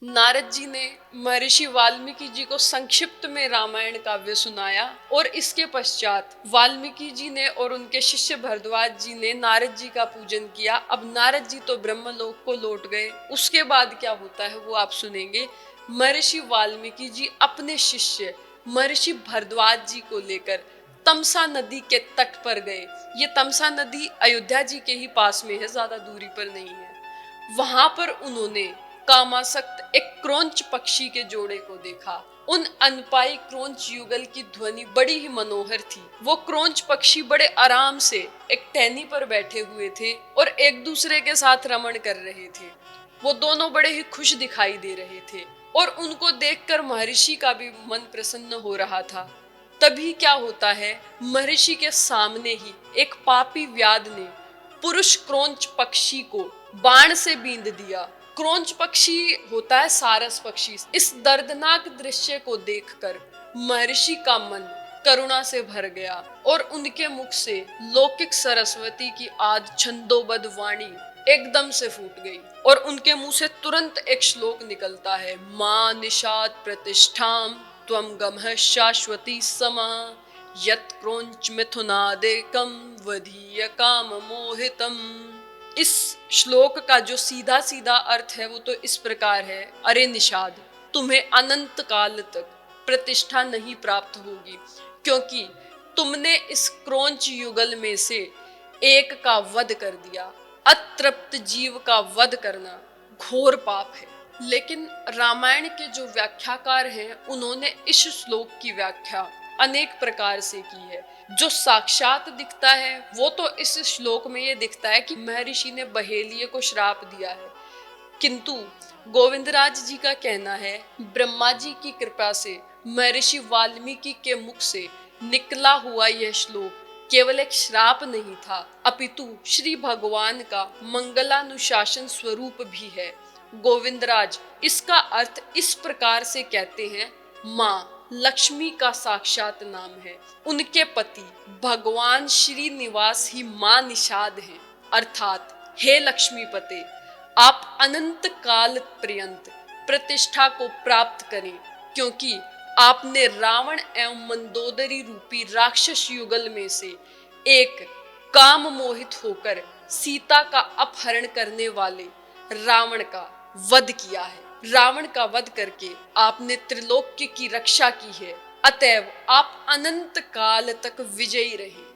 नारद जी ने महर्षि वाल्मीकि जी को संक्षिप्त में रामायण काव्य सुनाया और इसके पश्चात वाल्मीकि जी ने और उनके शिष्य भरद्वाज जी ने नारद जी का पूजन किया। अब नारद जी तो ब्रह्मलोक को लौट गए। उसके बाद क्या होता है वो आप सुनेंगे। महर्षि वाल्मीकि जी अपने शिष्य महर्षि भरद्वाज जी को लेकर तमसा नदी के तट पर गए। ये तमसा नदी अयोध्या जी के ही पास में है, ज्यादा दूरी पर नहीं है। वहां पर उन्होंने कामासक्त एक क्रोंच पक्षी के जोड़े को देखा। उन अनपाई क्रोंच युगल की ध्वनि बड़ी ही मनोहर थी। वो क्रोंच पक्षी बड़े आराम से एक टहनी पर बैठे हुए थे और एक दूसरे के साथ रमण कर रहे थे। वो दोनों बड़े ही खुश दिखाई दे रहे थे और उनको देखकर महर्षि का भी मन प्रसन्न हो रहा था। तभी क्या होता है, महर्षि के सामने ही एक पापी व्याध ने पुरुष क्रोंच पक्षी को बाण से बींध दिया। क्रोंच पक्षी होता है सारस पक्षी। इस दर्दनाक दृश्य को देखकर महर्षि का मन करुणा से भर गया और उनके मुख से लौकिक सरस्वती की आद छंदोबद्ध वाणी एकदम से फूट गई और उनके मुंह से तुरंत एक श्लोक निकलता है। मां निषाद प्रतिष्ठाम त्वं गमः शाश्वती समः यत् क्रोंच मिथुनादेकं वधीय काम मोहितम। इस श्लोक का जो सीधा सीधा अर्थ है वो तो इस प्रकार है, अरे निषाद, तुम्हें अनंत काल तक प्रतिष्ठा नहीं प्राप्त होगी, क्योंकि तुमने इस क्रोंच युगल में से एक का वध कर दिया। अतृप्त जीव का वध करना घोर पाप है। लेकिन रामायण के जो व्याख्याकार हैं उन्होंने इस श्लोक की व्याख्या अनेक प्रकार से की है। जो साक्षात दिखता है वो तो इस श्लोक में ये दिखता है कि महर्षि ने बहेलिये को श्राप दिया है, किंतु गोविंदराज जी का कहना है ब्रह्मा जी की कृपा से महर्षि वाल्मीकि के मुख से निकला हुआ यह श्लोक केवल एक श्राप नहीं था, अपितु श्री भगवान का मंगलानुशासन स्वरूप भी है। गोविंदराज इसका अर्थ इस प्रकार से कहते हैं, माँ लक्ष्मी का साक्षात नाम है। उनके पति भगवान श्रीनिवास ही मां निषाद हैं, अर्थात हे लक्ष्मीपते, आप अनंत काल पर्यंत प्रतिष्ठा को प्राप्त करें, क्योंकि आपने रावण एवं मंदोदरी रूपी राक्षस युगल में से एक काम मोहित होकर सीता का अपहरण करने वाले रावण का वध किया है। रावण का वध करके आपने त्रिलोक्य की रक्षा की है, अतएव आप अनंत काल तक विजयी रहे।